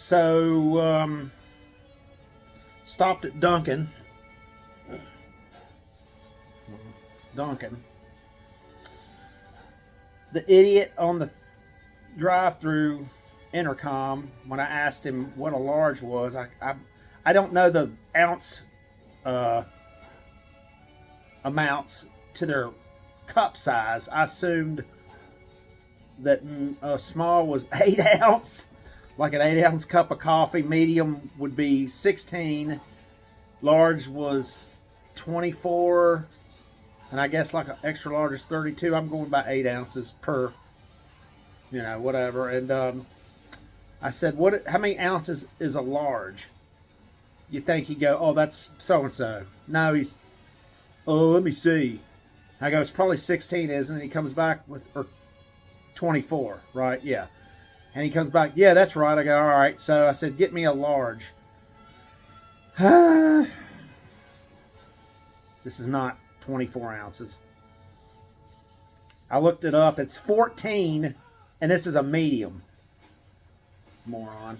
So, stopped at Dunkin'. The idiot on the drive-through intercom, when I asked him what a large was, I don't know the ounce amounts to their cup size. I assumed that a small was 8 ounce, like an 8 ounce cup of coffee. Medium would be 16. Large was 24. And I guess like an extra large is 32. I'm going by 8 ounces per, whatever. And I said, how many ounces is a large? You think he'd go, oh, that's so-and-so. No, let me see. I go, it's probably 16, isn't it? He comes back with, or 24, right? Yeah. And he comes back, yeah, that's right. I go, all right. So I said, get me a large. This is not 24 ounces. I looked it up. It's 14, and this is a medium. Moron.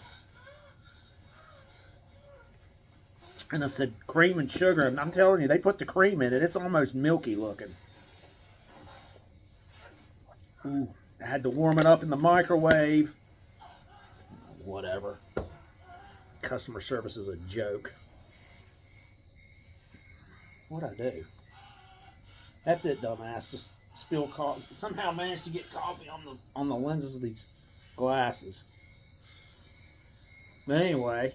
And I said, cream and sugar. And I'm telling you, they put the cream in it. It's almost milky looking. Ooh, I had to warm it up in the microwave. Whatever. Customer service is a joke. What'd I do? That's it, dumbass. Just spill coffee. Somehow managed to get coffee on the lenses of these glasses. But anyway,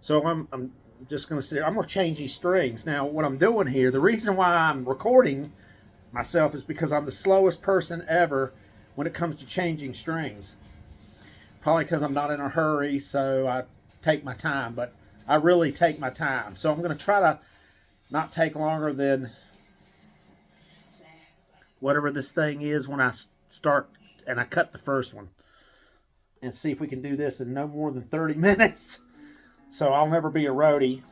so I'm just going to sit here. I'm going to change these strings. Now, what I'm doing here, the reason why I'm recording myself is because I'm the slowest person ever when it comes to changing strings. Probably because I'm not in a hurry, so I take my time. But I really take my time. So I'm going to try to not take longer than whatever this thing is when I start and I cut the first one. And see if we can do this in no more than 30 minutes. So I'll never be a roadie.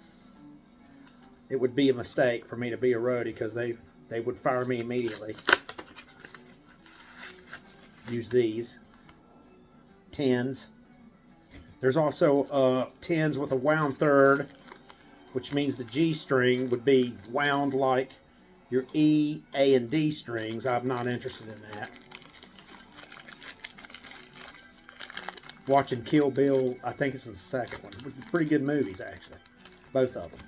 It would be a mistake for me to be a roadie because they would fire me immediately. Use these. 10s. There's also 10s with a wound third, which means the G string would be wound like your E, A, and D strings. I'm not interested in that. Watching Kill Bill, I think it's the second one. Pretty good movies, actually. Both of them.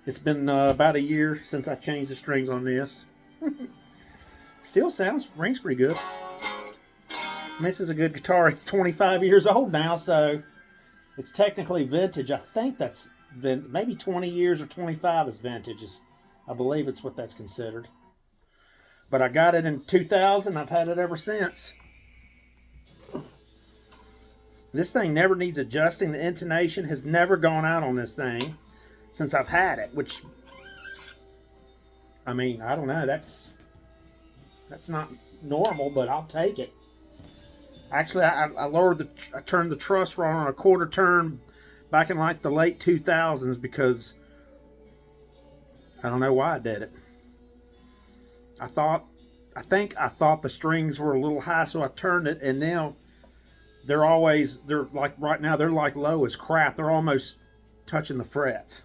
It's been about a year since I changed the strings on this. Still rings pretty good. This is a good guitar. It's 25 years old now, so it's technically vintage. I think that's been maybe 20 years or 25 is vintage. I believe it's what that's considered. But I got it in 2000. I've had it ever since. This thing never needs adjusting. The intonation has never gone out on this thing since I've had it. Which, I mean, I don't know. That's not normal, but I'll take it. Actually, I turned the truss rod on a quarter turn back in like the late 2000s because I don't know why I did it. I think I thought the strings were a little high, so I turned it, and now they're like right now they're like low as crap. They're almost touching the frets.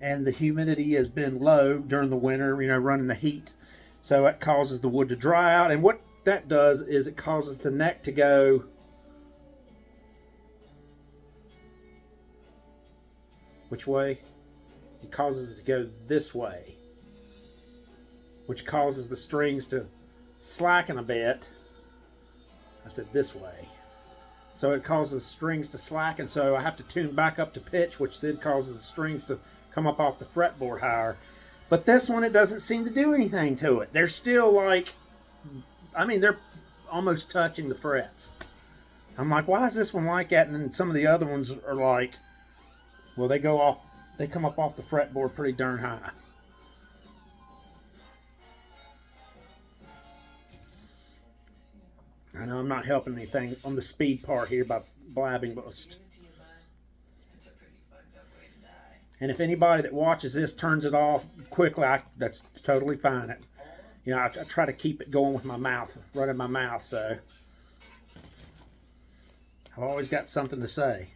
And the humidity has been low during the winter, running the heat. So it causes the wood to dry out. And what that does is it causes the neck to go which way? It causes it to go this way, which causes the strings to slacken a bit. I said this way. So it causes strings to slacken, so I have to tune back up to pitch, which then causes the strings to come up off the fretboard higher. But this one, it doesn't seem to do anything to it. They're still like, they're almost touching the frets. I'm like, why is this one like that? And then some of the other ones are like, well, they come up off the fretboard pretty darn high. I know I'm not helping anything on the speed part here by blabbing most. And if anybody that watches this turns it off quickly, that's totally fine. you know, I try to keep it going with my mouth, running my mouth, so I've always got something to say.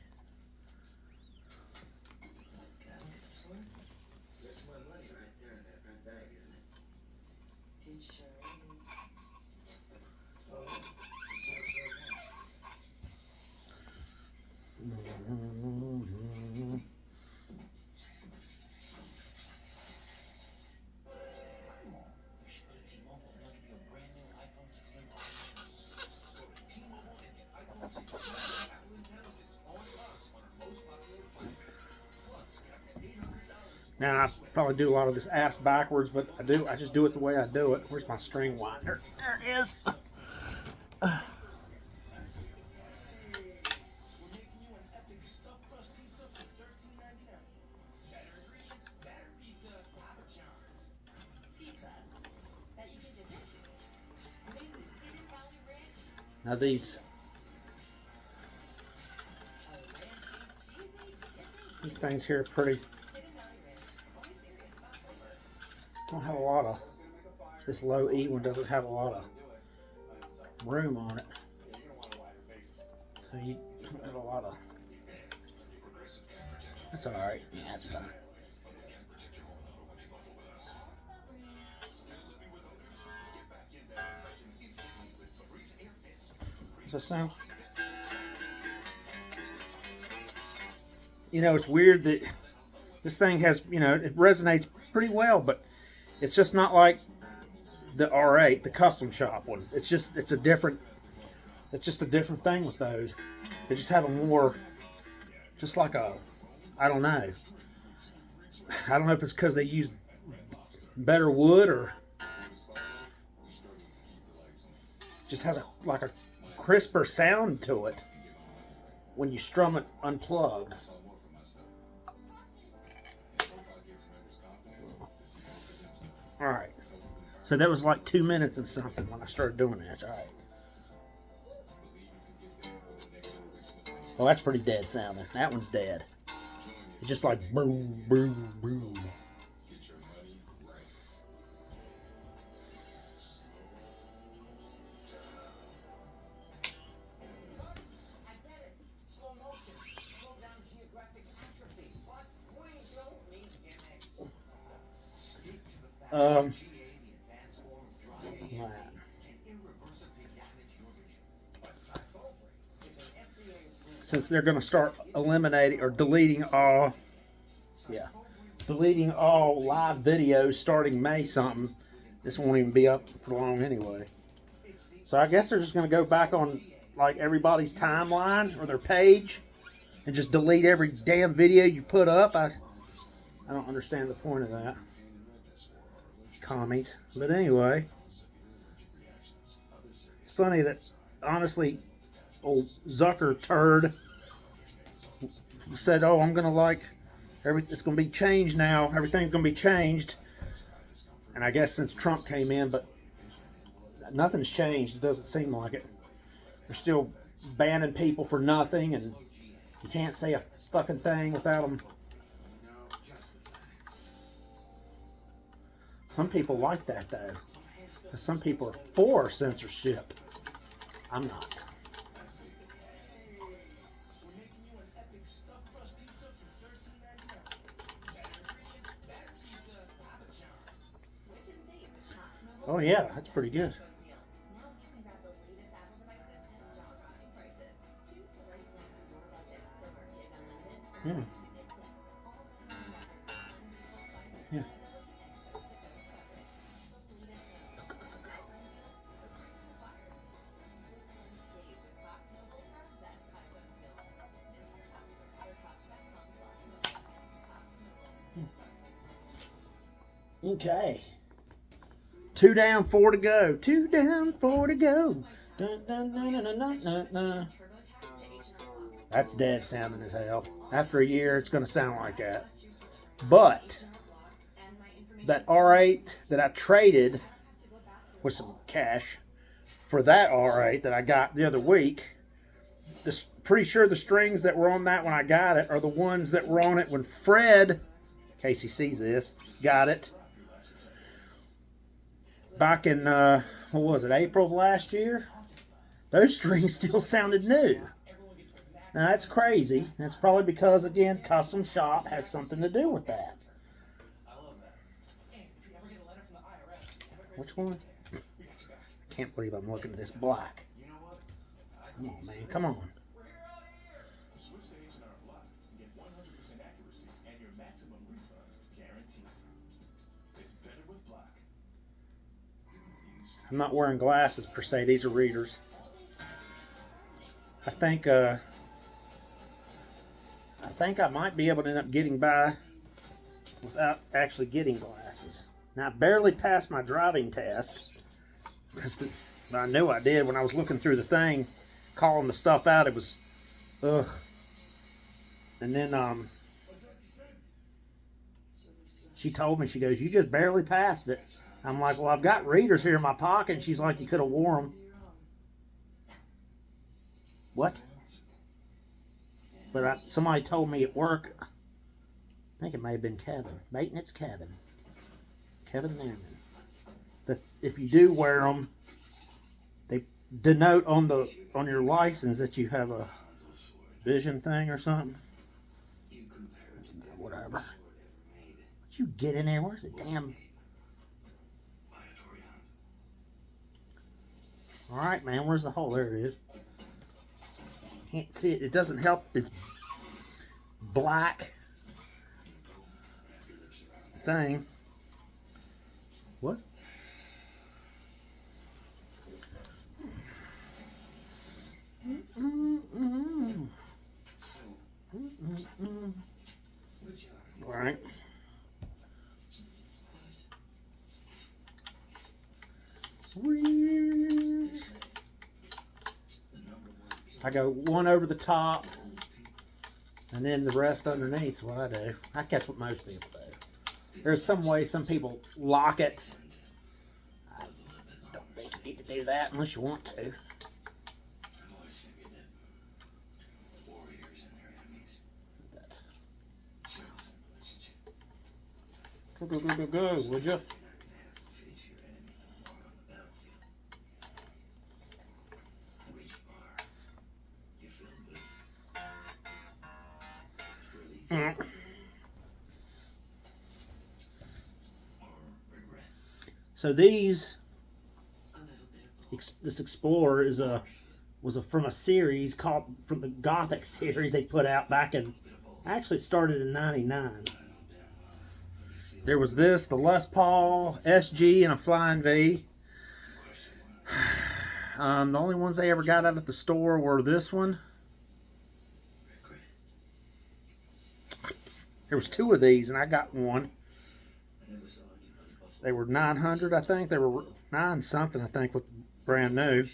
Now I probably do a lot of this ass backwards, but I just do it the way I do it. Where's my string winder? There it is. Now these things here are pretty. Don't have a lot of. This low E one doesn't have a lot of room on it, so you don't have a lot of. That's all right. Yeah, that's fine. Does that sound? You know, it's weird that this thing has, you know, it resonates pretty well, but it's just not like the R8, the custom shop one. It's just a different thing with those. They just have a more, just like a, I don't know if it's because they use better wood or just has like a crisper sound to it when you strum it unplugged. All right, so that was like 2 minutes and something when I started doing this. All right. Well, that's pretty dead sounding. That one's dead. It's just like boom, boom, boom. Since they're going to start eliminating or deleting all live videos starting May something, this won't even be up for long anyway. So I guess they're just going to go back on like everybody's timeline or their page and just delete every damn video you put up. I don't understand the point of that. Commies. But anyway, it's funny that honestly old Zucker turd said, oh, I'm gonna like it's gonna be changed now, everything's gonna be changed. And I guess since Trump came in, but nothing's changed. It doesn't seem like it. They're still banning people for nothing, and you can't say a fucking thing without them. Some people like that though, because some people are for censorship. I'm not. Oh yeah, that's pretty good. Yeah. Yeah. Okay. 2 down, 4 to go. 2 down, 4 to go. Dun, dun, dun, dun, dun, dun, dun. That's dead sounding as hell. After a year, it's going to sound like that. But that R8 that I traded with some cash for that R8 that I got the other week, pretty sure the strings that were on that when I got it are the ones that were on it when Fred, in case he sees this, got it. back in, what was it, April of last year, those strings still sounded new. Now that's crazy. That's probably because, again, custom shop has something to do with that. Which one? I can't believe I'm looking at this black. Come on, man. Come on. I'm not wearing glasses per se. These are readers. I think I might be able to end up getting by without actually getting glasses. Now, I barely passed my driving test, because I knew I did when I was looking through the thing, calling the stuff out. It was, ugh. And then she told me, she goes, "You just barely passed it." I'm like, "Well, I've got readers here in my pocket." And she's like, "You could have wore them." What? But somebody told me at work, I think it may have been Kevin. Maintenance Kevin. Kevin Newman. That if you do wear them, they denote on your license that you have a vision thing or something. Whatever. What you get in there? Where's the damn... Alright, man, where's the hole? There it is. Can't see it. It doesn't help. It's black thing. What? All right. I go one over the top, and then the rest underneath is what I do. I guess what most people do. There's some way some people lock it. I don't think you need to do that unless you want to. Go, would you? So these, this Explorer was from a series called, from the Gothic series they put out back in, actually it started in '99. There was this, the Les Paul, SG, and a Flying V. The only ones they ever got out at the store were this one. There was two of these, and I got one. They were 900, I think. They were 9 something, I think, with brand new.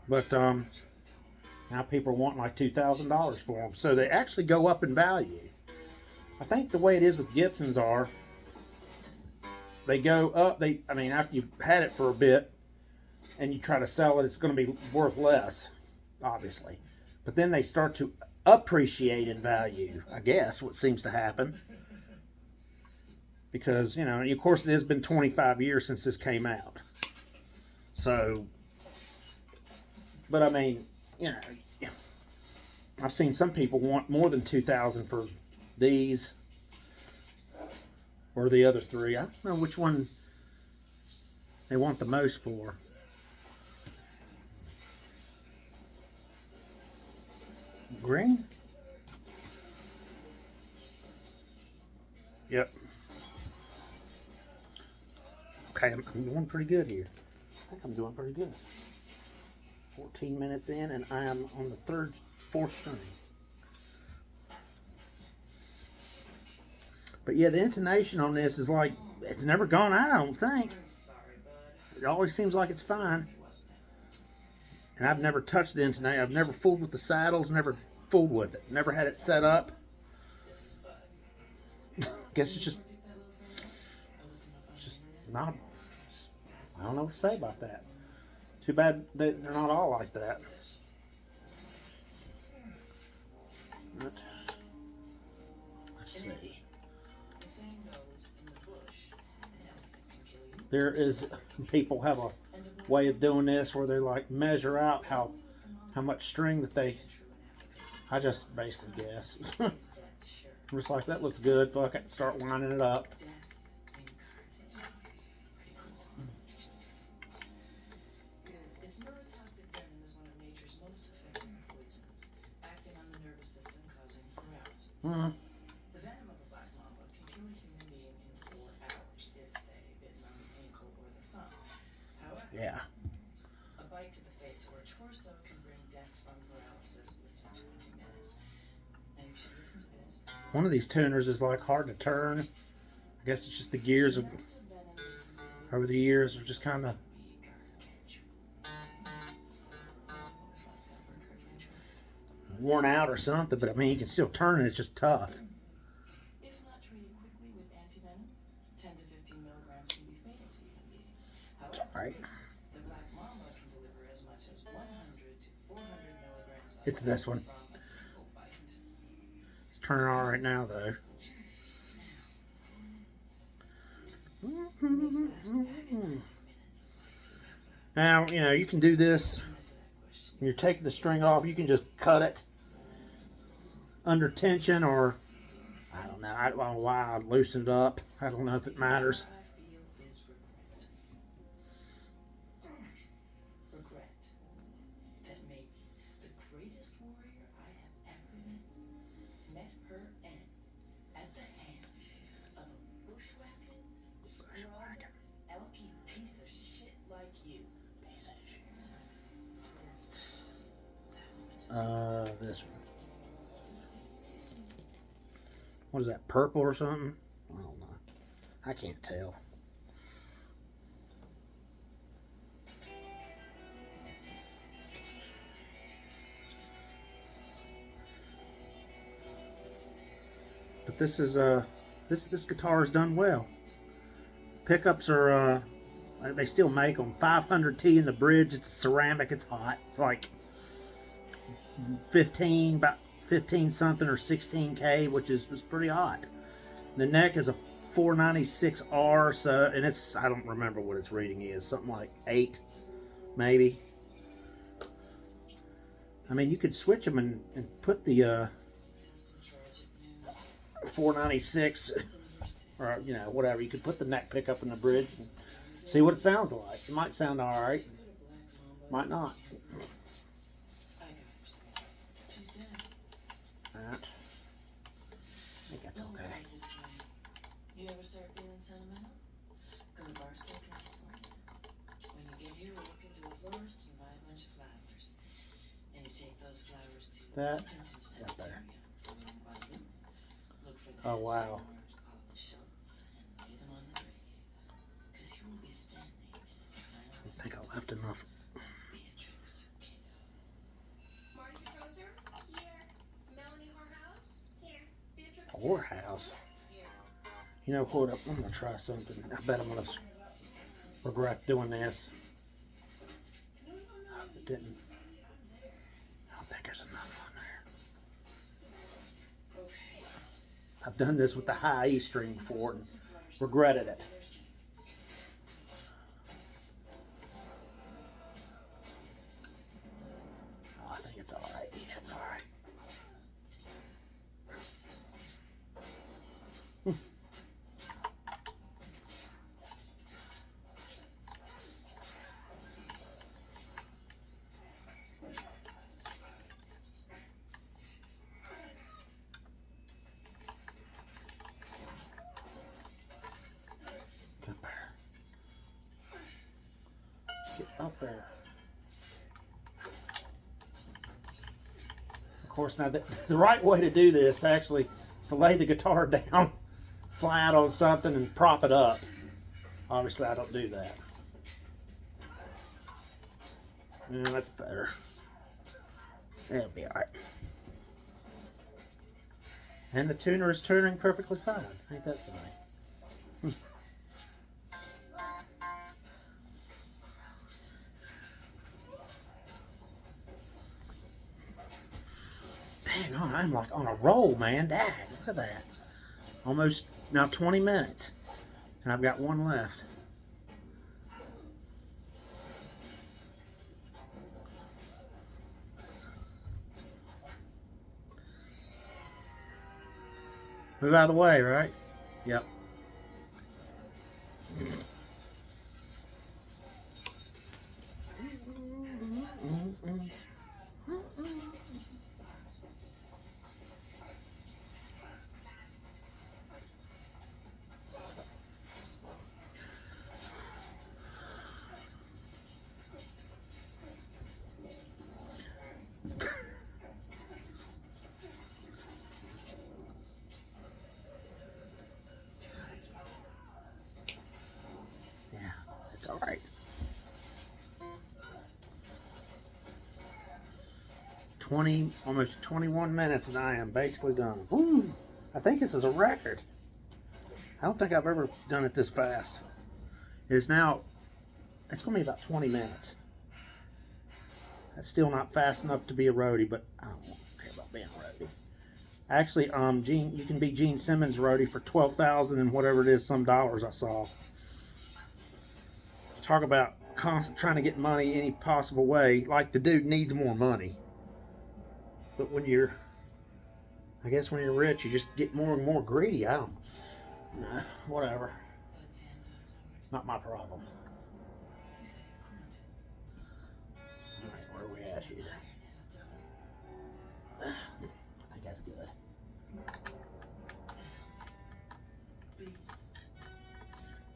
But now people want like $2,000 for them. So they actually go up in value. I think the way it is with Gibsons are, they go up. I mean, after you've had it for a bit and you try to sell it, it's going to be worth less, obviously. But then they start to appreciate in value, I guess, what seems to happen. Because, you know, of course, it has been 25 years since this came out. So, but I mean, you know, I've seen some people want more than $2,000 for these or the other three. I don't know which one they want the most for. Green? Yep. Okay, I'm doing pretty good here. I think I'm doing pretty good. 14 minutes in, and I am on the fourth string. But yeah, the intonation on this is like, it's never gone out, I don't think. It always seems like it's fine. And I've never touched the intonation. I've never fooled with the saddles, never fooled with it. Never had it set up. Guess it's just not, I don't know what to say about that. Too bad they're not all like that. But, let's see. There is, people have a way of doing this where they like measure out how much string that they, I just basically guess. I'm just like, that looks good, fuck it, start winding it up. Mm. The venom of a black mamba can kill a human being in 4 hours, it's say, bitten on the ankle or the thumb. However, yeah, a bite to the face or a torso can bring death from paralysis within 20 minutes. Now you should listen to this. One of these tuners is like hard to turn. I guess it's just the gears of, over the years have just kind of worn out or something, but I mean, you can still turn it, it's just tough. If not treated quickly with antivenom, 10 to 15 milligrams can be fatal to human beings. However, the black mamba can deliver as much as 100 to 400 milligrams of, it's this one. From a single bite. It's turning on right now, though. Now, you know, you can do this. When you're taking the string off, you can just cut it under tension, or I don't know. I don't know why I loosened it up. I don't know if it matters. Regret that maybe the greatest warrior I have ever met her end at the hands of a bushwhacking, scrub, elky piece of shit like you. This one. What is that, purple or something? I don't know. I can't tell. But this is this guitar is done well. Pickups are they still make them. 500T in the bridge. It's ceramic. It's hot. It's like about 15 something or 16K, which was pretty hot. The neck is a 496R, so, and it's, I don't remember what its reading is, something like 8 maybe. I mean, you could switch them and put the 496 or, you know, whatever. You could put the neck pickup in the bridge and see what it sounds like. It might sound all right, might not. That. I think that's okay. You ever start feeling sentimental? Go to Barstow, California. When you get here, walk into a florist and buy a bunch of flowers. And you take those flowers to that there. Look for the oh wow. And lay them on the grave. Because you will be standing in the I think I left enough. Whorehouse. You know what? I'm gonna try something. I bet I'm gonna regret doing this. It didn't. I don't think there's enough on there. I've done this with the high E string before and regretted it. Oh, I think it's all right. Yeah, it's all right. Get up there. Of course, now the right way to do this actually is to lay the guitar down flat on something and prop it up. Obviously, I don't do that. Yeah, that's better. That'll be alright. And the tuner is tuning perfectly fine. Ain't that funny? Dang on, I'm like on a roll, man. Dang, look at that. Almost now 20 minutes. And I've got one left. Move out of the way, right? Yep. Yeah, it's all right. 20, almost 21 minutes, and I am basically done. Woo! I think this is a record. I don't think I've ever done it this fast. It is now, it's going to be about 20 minutes. That's still not fast enough to be a roadie, but I don't care about being a roadie. Actually, you can be Gene Simmons roadie for 12,000 and whatever it is, some dollars I saw. Talk about trying to get money any possible way. Like, the dude needs more money. But I guess when you're rich, you just get more and more greedy. Nah, whatever. Not my problem. Alright, where are we at here? I think that's good.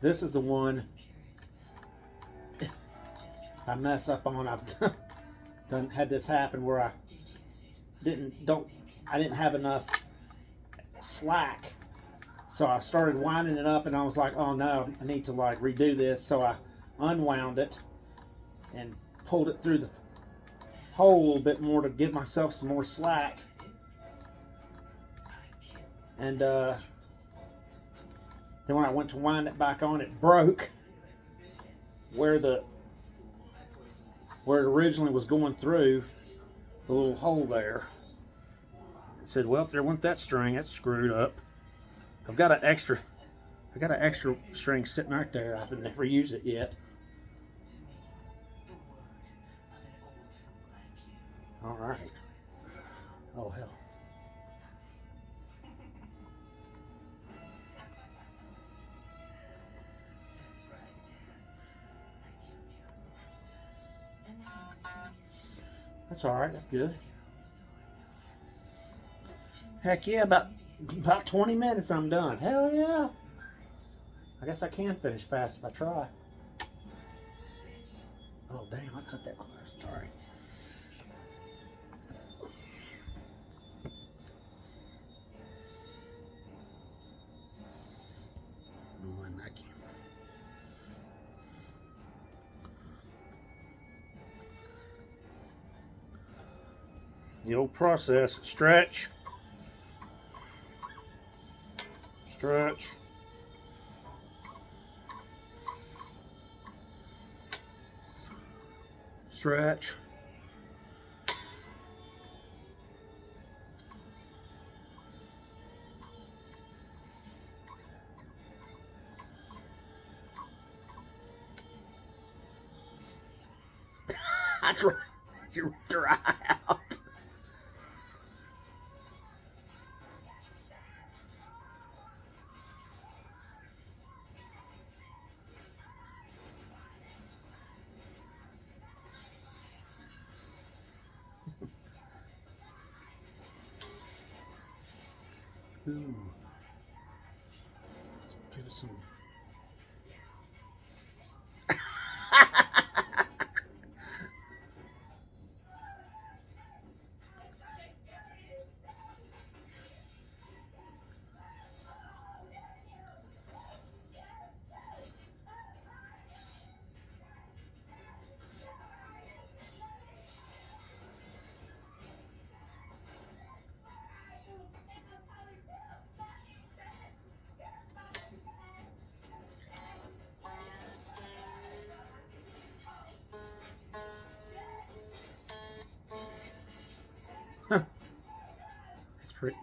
This is the one I mess up on. I've had this happen where I didn't have enough slack, so I started winding it up, and I was like, oh no, I need to like redo this. So I unwound it and pulled it through the hole a little bit more to give myself some more slack, and then when I went to wind it back on, it broke where it originally was going through the little hole there. It said, well, there went that string. That's screwed up. I got an extra string sitting right there. I've never used it yet. All right. Oh, hell. That's all right. That's good. Heck yeah, about 20 minutes I'm done. Hell yeah. I guess I can finish fast if I try. Oh, damn, I cut that close. Sorry. The old process. Stretch. Stretch. Stretch. I dry out. Ooh. Let's give it some. Huh. That's pretty.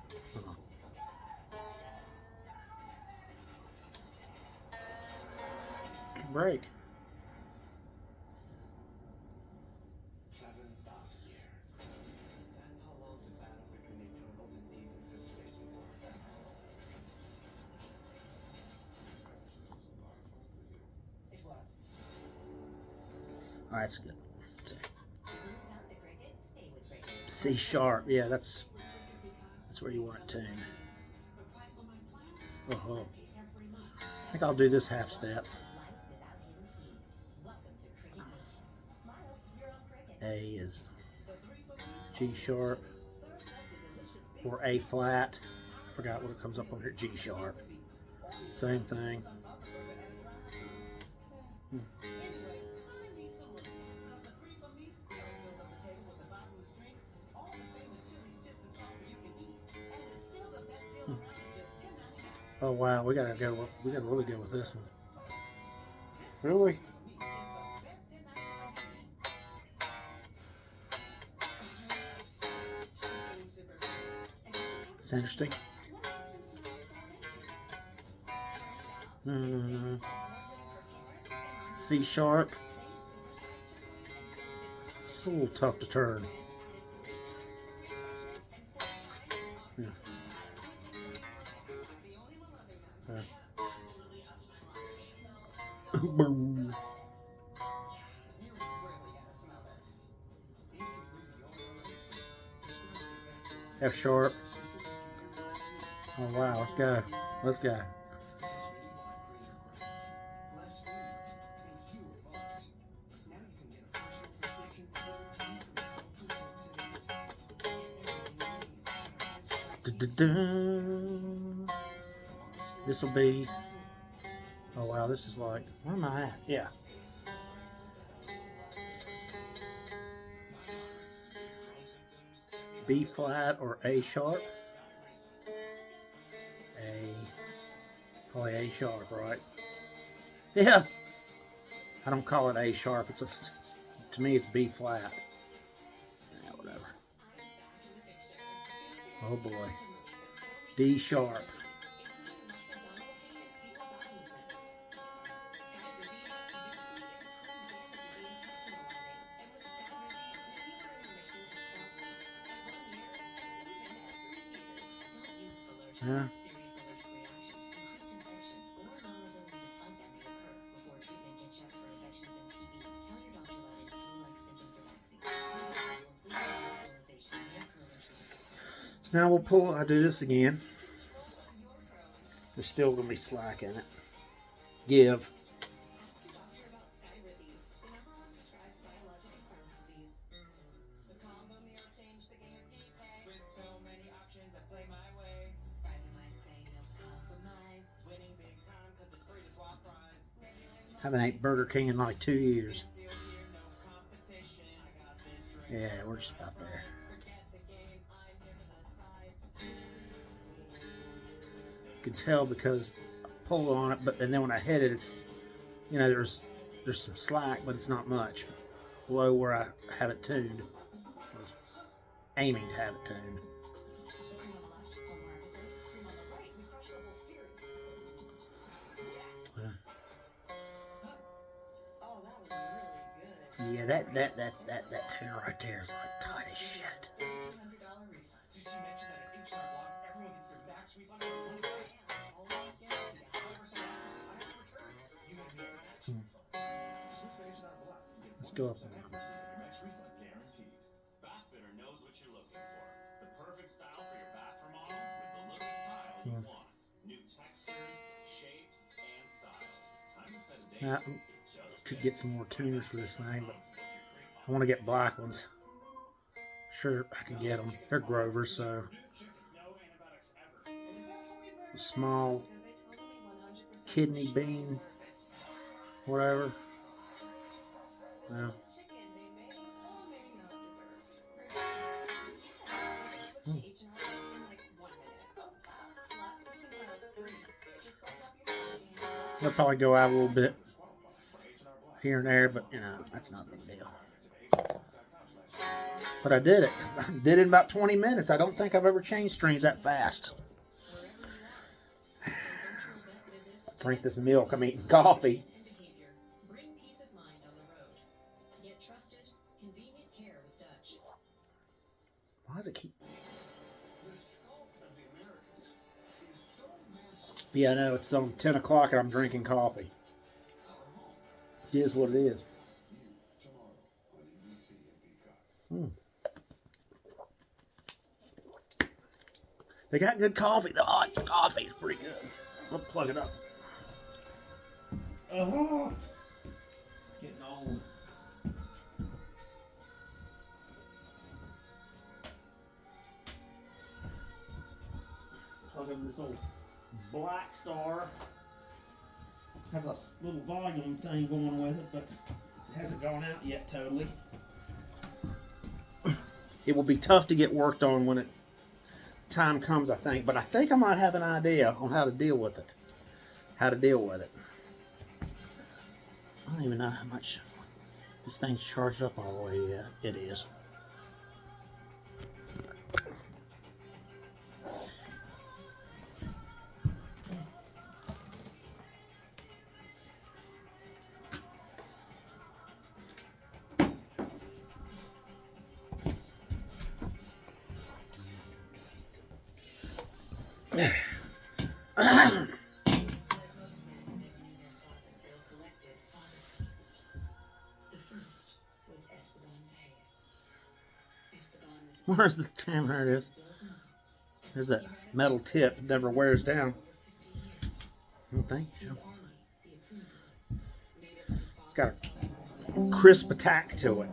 Break. that's good. C sharp. Yeah, that's where you want it tuned. Oh, I think I'll do this half step. A is G sharp or A flat. Forgot what it comes up on here. G sharp. Same thing. Oh wow, we gotta really go with this one. Really? It's interesting. C sharp. It's a little tough to turn. Yeah. Boom. F sharp. Oh wow, let's go. Let's go. This will be, oh wow, this is like, where am I at? Yeah. B flat or A sharp? Probably A sharp, right? Yeah. I don't call it A sharp. To me, it's B flat. Yeah, whatever. Oh boy. D sharp. Yeah. Now we'll pull, I'll do this again. There's still going to be slack in it. Give. Haven't ate Burger King in like 2 years. Yeah, we're just about there. You can tell because I pulled on it, and then when I hit it, it's, you know, there's some slack, but it's not much below where I have it tuned. I was aiming to have it tuned. Yeah, that tuner right there is like tight as shit. Let's go up and down. Bathfitter knows what you're looking for. The perfect style for your bathroom model with the look of tile you want. New textures, shapes, and styles. Time to set a date. Now, could get some more tuners for this thing, but I want to get black ones. Sure, I can get them. They're Grovers, so small kidney bean, whatever. Yeah. They'll probably go out a little bit here and there, but you know, that's not a big deal. But I did it. I did it in about 20 minutes. I don't think I've ever changed strings that fast. Drink this milk. I'm eating coffee. Why does it keep... Yeah, I know. It's on 10 o'clock and I'm drinking coffee. It is what it is. They got good coffee. The hot coffee's pretty good. I'll plug it up. Oh, getting old. Plug in this old Black Star. Has a little volume thing going with it, but it hasn't gone out yet totally. It will be tough to get worked on when time comes, I think. But I think I might have an idea on how to deal with it. I don't even know how much this thing's charged up all the way yet. It is. Where's the camera? There it is. There's that metal tip. It never wears down. I don't think so. It's got a crisp attack to it.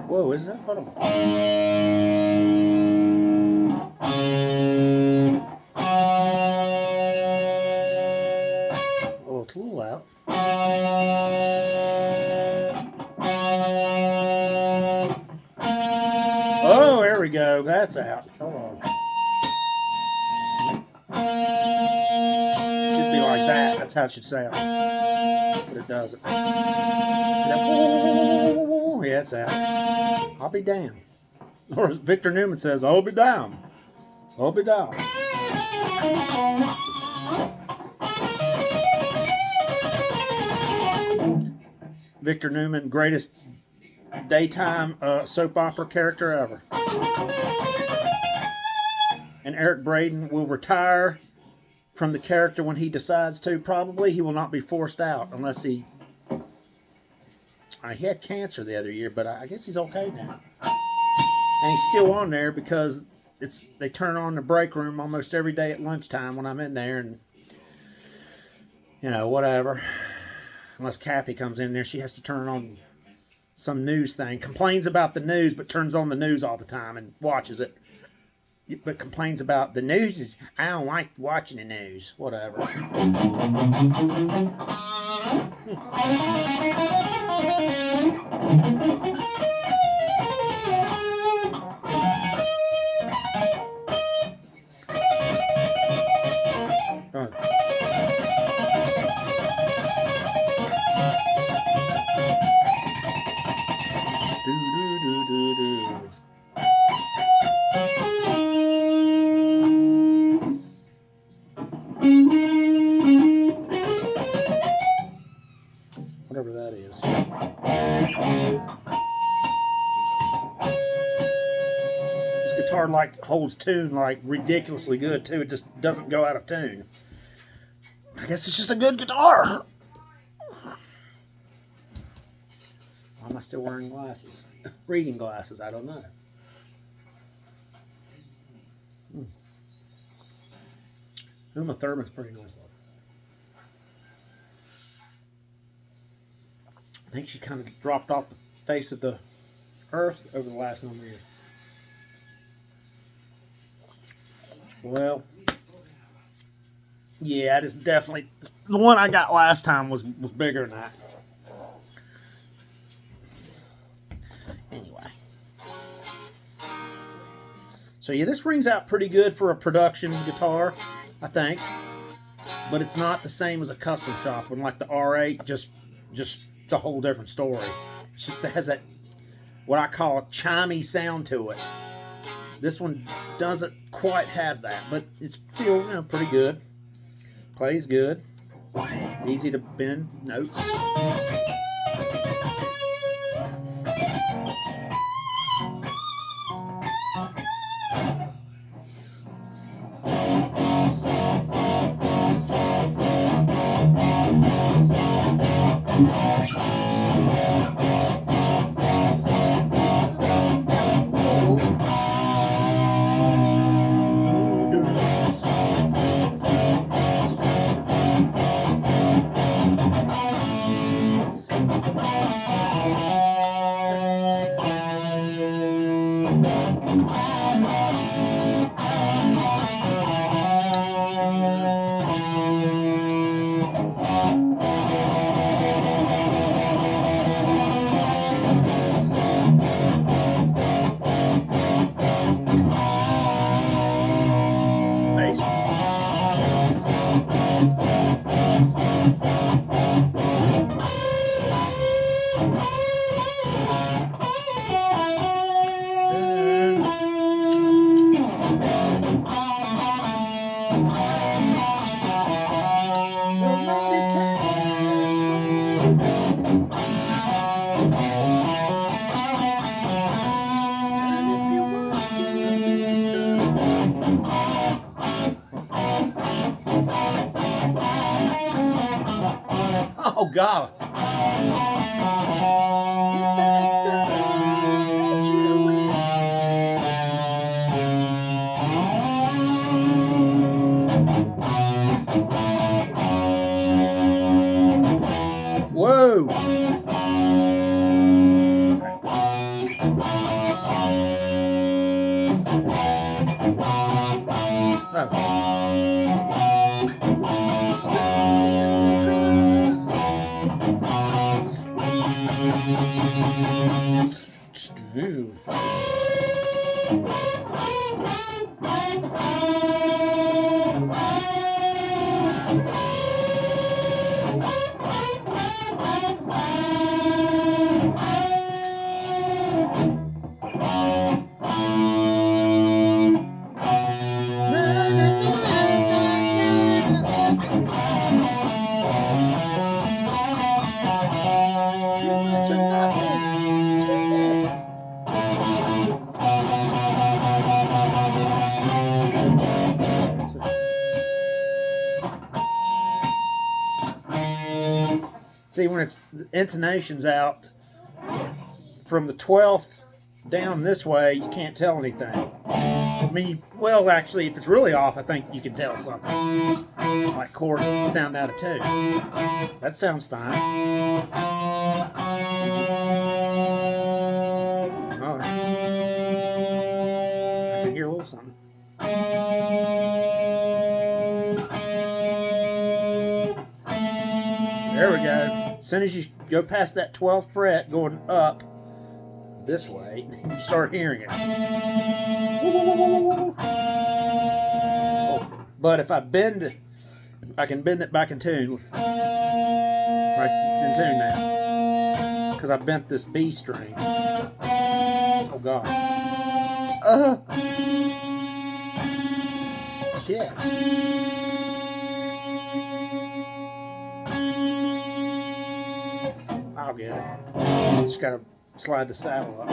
Whoa, isn't that? Hold on. Oh, it's a little out. Oh, there we go. That's out. Hold on. Should be like that. That's how it should sound. But it doesn't. Yeah, it's out. I'll be damned. Or as Victor Newman says, I'll be damned. I'll be damned. Victor Newman, greatest daytime soap opera character ever. And Eric Braeden will retire from the character when he decides to. Probably he will not be forced out unless he had cancer the other year, but I guess he's okay now. And he's still on there because they turn on the break room almost every day at lunchtime when I'm in there, and whatever. Unless Kathy comes in there, she has to turn on some news thing. Complains about the news, but turns on the news all the time and watches it. But complains about the news I don't like watching the news. Whatever. Whatever that is. This guitar holds tune ridiculously good too. It just doesn't go out of tune. I guess it's just a good guitar. Why am I still wearing glasses? Reading glasses, I don't know. Uma Thurman's pretty nice though. I think she kind of dropped off the face of the earth over the last number of years. Well, yeah, it is definitely the one I got last time was bigger than that. Anyway, so yeah, this rings out pretty good for a production guitar, I think, but it's not the same as a custom shop one. Like the R8, just it's a whole different story. It just has that what I call a chimey sound to it. This one doesn't quite have that, but it's still pretty good. Plays good. Easy to bend notes. Oh God. Whoa. Ooh. See, when it's the intonation's out from the 12th down this way, you can't tell anything. I mean, well, actually, if it's really off, I think you can tell something. Like chords sound out of tune. That sounds fine. All right. I can hear a little something. There we go. As soon as you go past that 12th fret going up this way, you start hearing it. But if I bend it, I can bend it back in tune. Right, it's in tune now. Because I bent this B string. Oh God. Shit. I'll get it. Just gotta slide the saddle up.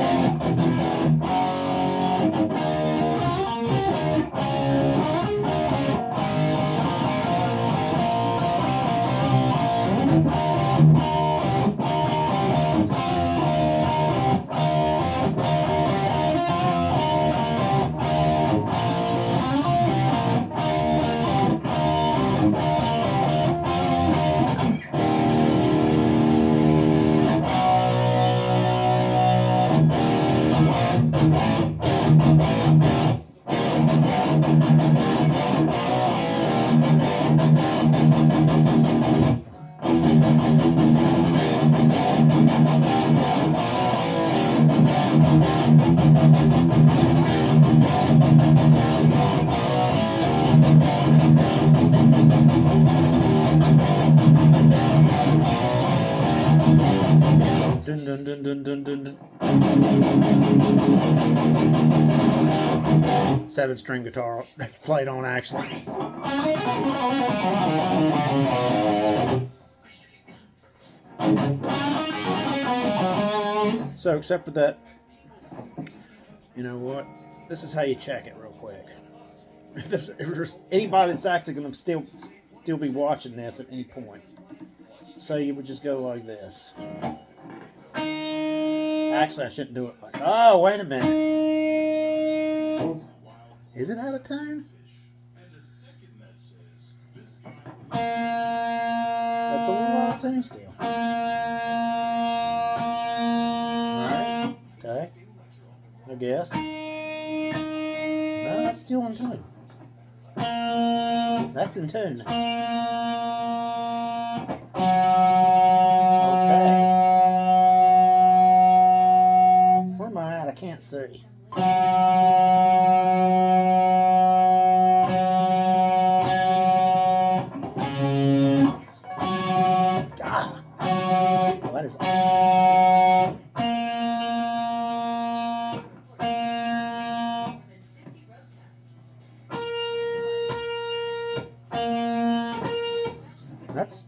Dun, dun, dun, dun, dun, dun, dun. 7-string guitar that's played on actually. So except for that, you know what? This is how you check it real quick. If there's anybody that's actually going to still be watching this at any point, so you would just go like this. Actually, I shouldn't do it like that. Oh, wait a minute. Is it out of tune? That's a little out of tune still. Alright, okay. I guess. No, that's still in tune. That's in tune. I can't see. God. What is it?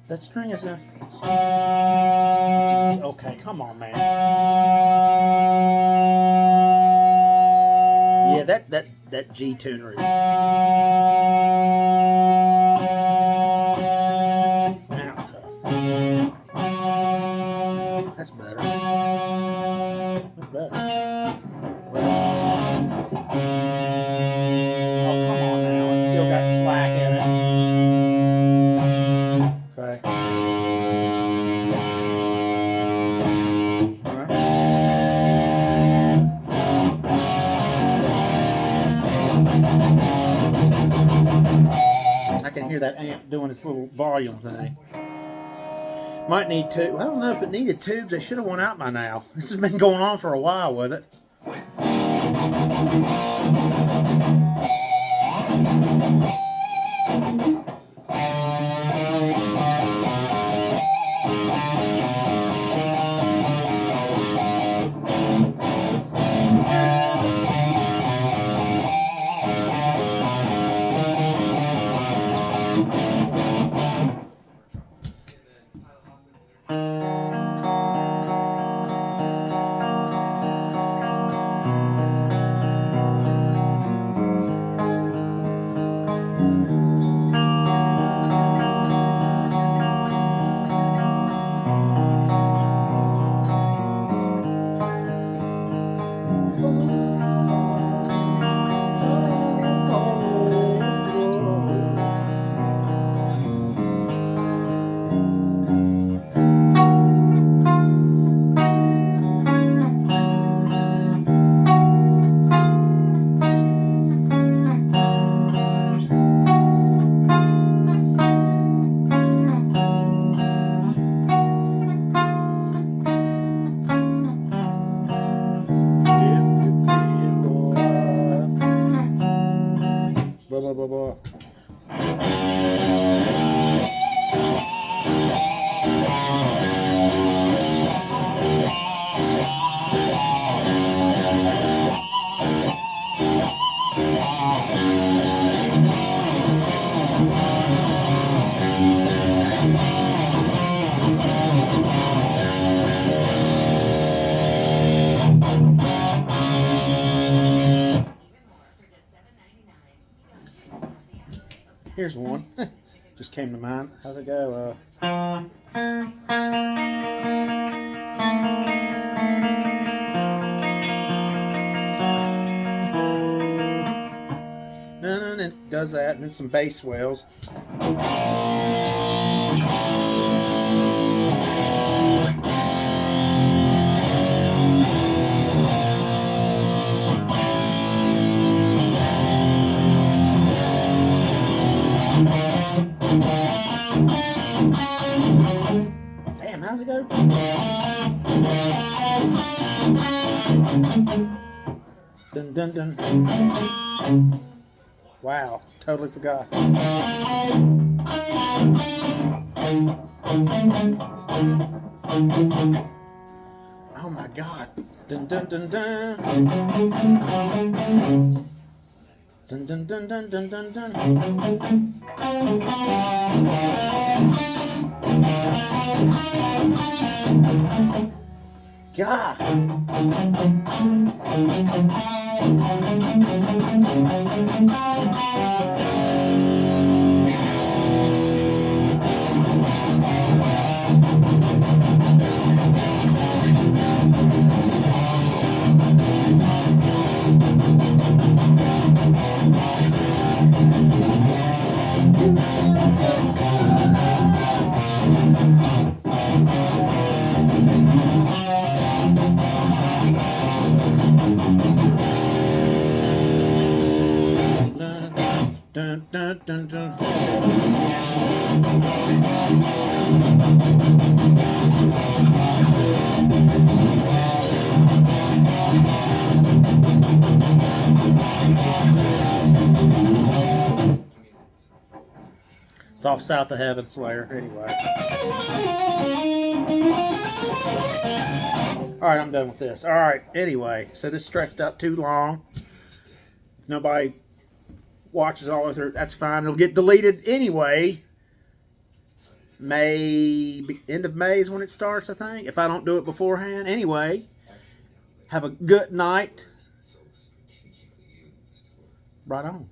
That string is a... Okay, come on, man. Yeah, that G tuner is. That's better. That's better. Oh, come on now. It's still got slack in it. Okay. I can hear that amp doing its little volume thing. Might need tubes. I don't know if it needed tubes. They should have went out by now. This has been going on for a while with it. Blah, blah, blah, blah. Here's one. Just came to mind. How's it go? And it does that, and then some bass swells. dun, dun. Wow, totally forgot. Oh my God. Dun dun dun dun. Dun dun dun dun dun dun dun. God. Dun, dun, dun, dun. It's off south of Heaven Slayer, anyway. Alright, I'm done with this. Alright, anyway, so this stretched out too long. Nobody watches all the way through. That's fine. It'll get deleted anyway. End of May is when it starts, I think, if I don't do it beforehand. Anyway, have a good night. Right on.